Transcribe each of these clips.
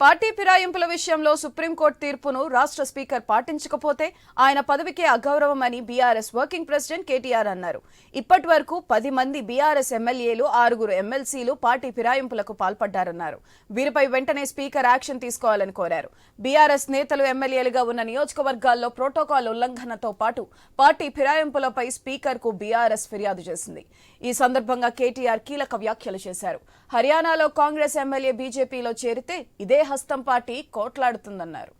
Party ఫిరాయింపుల విషయంలో supreme court తీర్పును రాష్ట్ర స్పీకర్ పాటించకపోతే ఆయన పదవికే అగౌరవమని బీఆర్ఎస్ వర్కింగ్ ప్రెసిడెంట్ కేటీఆర్ అన్నారు. ఇప్పటి వరకు 10 మంది బీఆర్ఎస్ ఎమ్మెల్యేలు 6 ఎమ్మెల్సీలు పార్టీ ఫిరాయింపులకు పాల్పడ్డారన్నారు. వీరిపై వెంటనే స్పీకర్ యాక్షన్ తీసుకోవాలని కోరారు. బీఆర్ఎస్ నేతలు ఎమ్మెల్యేలుగా ఉన్న నియోజకవర్గాల్లో ప్రోటోకాల్ ఉల్లంఘనతో పాటు పార్టీ ఫిరాయింపులపై స్పీకర్కు బీఆర్ఎస్ ఫిర్యాదు చేసింది. ఈ సందర్భంగా కేటీఆర్ కీలక వ్యాఖ్యలు చేశారు. హర్యానాలో కాంగ్రెస్ ఎమ్మెల్యే బీజేపీలో చేరితే ఇదే హస్తం పార్టీ కోట్లాడుతుందన్నారు.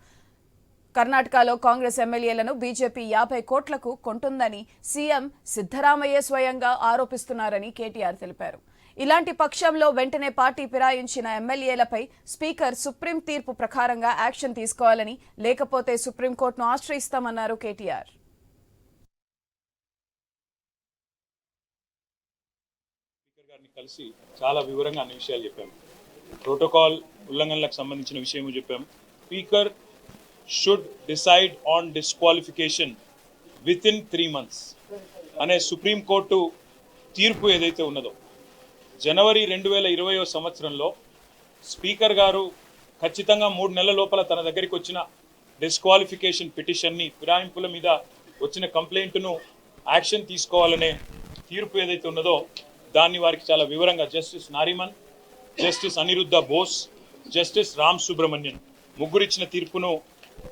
కర్ణాటకలో కాంగ్రెస్ ఎమ్మెల్యేలను బీజేపీ 50 కోట్లకు కొంటుందని సీఎం సిద్ధరామయ్య స్వయంగా ఆరోపిస్తున్నారని కేటీఆర్ తెలిపారు. ఇలాంటి పక్షంలో వెంటనే పార్టీ ఫిరాయించిన ఎమ్మెల్యేలపై స్పీకర్ సుప్రీం తీర్పు ప్రకారంగా యాక్షన్ తీసుకోవాలని, లేకపోతే సుప్రీంకోర్టును ఆశ్రయిస్తామన్నారు కేటీఆర్. కలిసి చాలా వివరంగా అన్ని విషయాలు చెప్పాము. ప్రోటోకాల్ ఉల్లంఘనలకు సంబంధించిన విషయము చెప్పాము. Speaker should decide on disqualification with in 3 months అనే సుప్రీంకోర్టు తీర్పు ఏదైతే ఉన్నదో, జనవరి 2020 సంవత్సరంలో స్పీకర్ గారు ఖచ్చితంగా 3 నెలల లోపల తన దగ్గరికి వచ్చిన డిస్క్వాలిఫికేషన్ పిటిషన్ని, ఫిరాయింపుల మీద వచ్చిన కంప్లైంట్ను యాక్షన్ తీసుకోవాలనే తీర్పు ఏదైతే ఉన్నదో దాన్ని వారికి చాలా వివరంగా justice Nariman, justice Aniruddha Bose, justice Ram Subramanian ముగ్గురిచ్చిన తీర్పును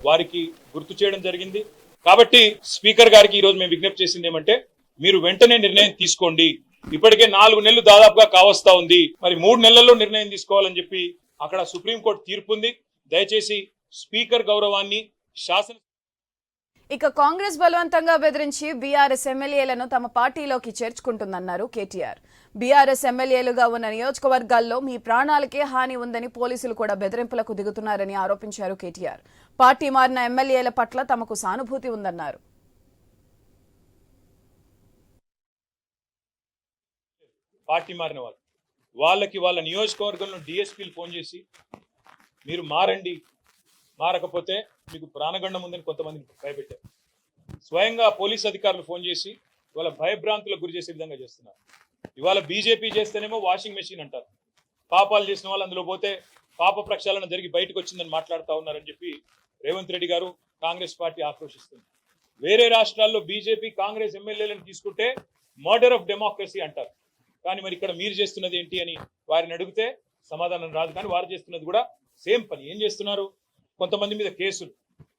వారికి గుర్తు చేయడం జరిగింది. కాబట్టి స్పీకర్ గారికి ఈరోజు మేము విజ్ఞప్తి చేసింది ఏమంటే, మీరు వెంటనే నిర్ణయం తీసుకోండి. ఇప్పటికే 4 నెలలు దాదాపుగా కావస్తా ఉంది, మరి 3 నెలల్లో నిర్ణయం తీసుకోవాలని చెప్పి అక్కడ సుప్రీంకోర్టు తీర్పు ఉంది. దయచేసి స్పీకర్ గౌరవాన్ని శాసన ఇక కాంగ్రెస్ బలవంతంగా బెదిరించి బీఆర్ఎస్ ఎమ్మెల్యేలను తమ పార్టీలోకి చేర్చుకుంటుందన్నారు కేటీఆర్. బీఆర్ఎస్ ఎమ్మెల్యేలుగా ఉన్న నియోజకవర్గాల్లో మీ ప్రాణాలకే హాని ఉందని పోలీసులు కూడా బెదిరింపులకు దిగుతున్నారని ఆరోపించారు కేటీఆర్. పార్టీ మారిన ఎమ్మెల్యేల పట్ల తమకు సానుభూతి ఉందన్నారు. పార్టీ మారిన వాళ్ళకి వాళ్ళ నియోజకవర్గంలో డిఎస్పీలు ఫోన్ చేసి మీరు మారండి, మారకపోతే మీకు ప్రాణగండం ఉందని కొంతమందిని భయపెట్టారు. స్వయంగా పోలీస్ అధికారులు ఫోన్ చేసి ఇవాళ భయభ్రాంతులకు గురి చేసే విధంగా చేస్తున్నారు. ఇవాళ బీజేపీ చేస్తేనేమో వాషింగ్ మెషిన్ అంటారు, పాపాలు చేసిన వాళ్ళు అందులో పోతే పాప ప్రక్షాళన జరిగి బయటకు వచ్చిందని మాట్లాడుతూ ఉన్నారని చెప్పి రేవంత్ రెడ్డి గారు, కాంగ్రెస్ పార్టీ ఆక్రోశిస్తుంది. వేరే రాష్ట్రాల్లో బీజేపీ కాంగ్రెస్ ఎమ్మెల్యేలను తీసుకుంటే మర్డర్ ఆఫ్ డెమోక్రసీ అంటారు. కానీ మరి ఇక్కడ మీరు చేస్తున్నది ఏంటి అని వారిని అడిగితే సమాధానం రాదు. కానీ వారు చేస్తున్నది కూడా సేమ్ పని. ఏం చేస్తున్నారు? కొంతమంది మీద కేసులు,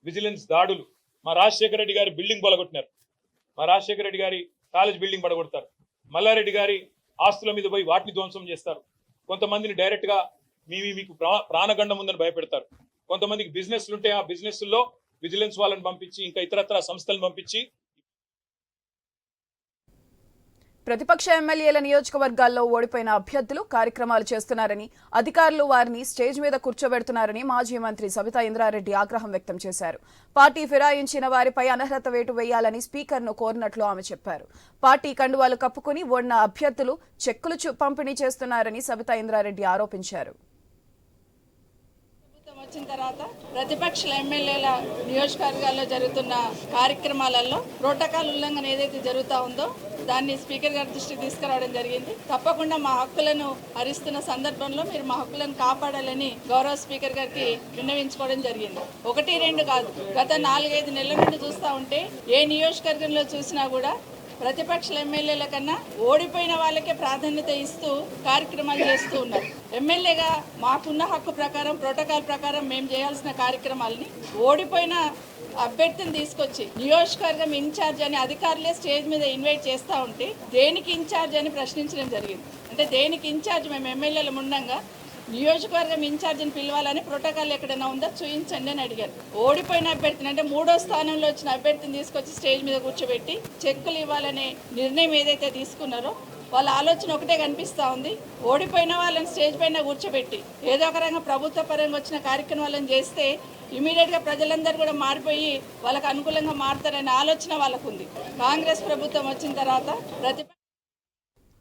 విజిలెన్స్ దాడులు. మా రాజశేఖర రెడ్డి గారి బిల్డింగ్ పడగొట్టినారు, మా రాజశేఖర రెడ్డి గారి కాలేజ్ బిల్డింగ్ పడగొడతారు. మల్లారెడ్డి గారి ఆస్తుల మీద పోయి వాటిని ధ్వంసం చేస్తారు. కొంతమందిని డైరెక్ట్ గా మీకు ప్రాణగండం ఉందని భయపెడతారు. కొంతమందికి బిజినెస్లు ఉంటే ఆ బిజినెస్లో విజిలెన్స్ వాళ్ళని పంపించి, ఇంకా ఇతరత్ర సంస్థలను పంపించి ప్రతిపక్ష ఎమ్మెల్యేల నియోజకవర్గాల్లో ఓడిపోయిన అభ్యర్థులు కార్యక్రమాలు చేస్తున్నారని, అధికారులు వారిని స్టేజ్ మీద కూర్చోబెడుతున్నారని మాజీ మంత్రి సబితా ఇంద్రారెడ్డి ఆగ్రహం వ్యక్తం చేశారు. పార్టీ ఫిరాయించిన వారిపై అనర్హత వేటు వేయాలని స్పీకర్ను కోరినట్లు ఆమె చెప్పారు. పార్టీ కండువాలు కప్పుకుని ఓడిన అభ్యర్థులు చెక్కులు పంపిణీ చేస్తున్నారని సబితా ఇంద్రారెడ్డి ఆరోపించారు. వచ్చిన తర్వాత ప్రతిపక్ష ఎమ్మెల్యేల నియోజకవర్గాల్లో జరుగుతున్న కార్యక్రమాలలో ప్రోటోకాల్ ఉల్లంఘన ఏదైతే జరుగుతూ ఉందో దాన్ని స్పీకర్ గారి దృష్టికి తీసుకురావడం జరిగింది. తప్పకుండా మా హక్కులను హరిస్తున్న సందర్భంలో మీరు మా హక్కులను కాపాడాలని గౌరవ స్పీకర్ గారికి విన్నవించుకోవడం జరిగింది. 1, 2 కాదు, గత 4-5 నెలల నుండి చూస్తూ ఉంటే ఏ నియోజకవర్గంలో చూసినా కూడా ప్రతిపక్ష ఎమ్మెల్యేల కన్నా ఓడిపోయిన వాళ్ళకే ప్రాధాన్యత ఇస్తూ కార్యక్రమాలు చేస్తూ ఉన్నారు. ఎమ్మెల్యేగా మాకున్న హక్కు ప్రకారం, ప్రోటోకాల్ ప్రకారం మేము చేయాల్సిన కార్యక్రమాలని ఓడిపోయిన అభ్యర్థిని తీసుకొచ్చి నియోజకవర్గం ఇన్ఛార్జ్ అని అధికారులే స్టేజ్ మీద ఇన్వైట్ చేస్తూ ఉంటే దేనికి ఇన్ఛార్జ్ అని ప్రశ్నించడం జరిగింది. అంటే దేనికి ఇన్ఛార్జ్? మేము ఎమ్మెల్యేల ముందంగా నియోజకవర్గం ఇన్ఛార్జిని పిలవాలని ప్రోటోకాల్ ఎక్కడైనా ఉందో చూపించండి అని అడిగారు. ఓడిపోయిన అభ్యర్థిని, అంటే 3వ స్థానంలో వచ్చిన అభ్యర్థిని తీసుకొచ్చి స్టేజ్ మీద కూర్చోబెట్టి చెక్కులు ఇవ్వాలనే నిర్ణయం ఏదైతే తీసుకున్నారో వాళ్ళ ఆలోచన ఒకటే కనిపిస్తూ ఉంది. ఓడిపోయిన వాళ్ళని స్టేజ్ పైన కూర్చోబెట్టి ఏదో ఒక రకంగా ప్రభుత్వ పరంగా వచ్చిన కార్యక్రమాలను చేస్తే ఇమీడియట్గా ప్రజలందరూ కూడా మారిపోయి వాళ్ళకు అనుకూలంగా మారుతారనే ఆలోచన వాళ్ళకు ఉంది. కాంగ్రెస్ ప్రభుత్వం వచ్చిన తర్వాత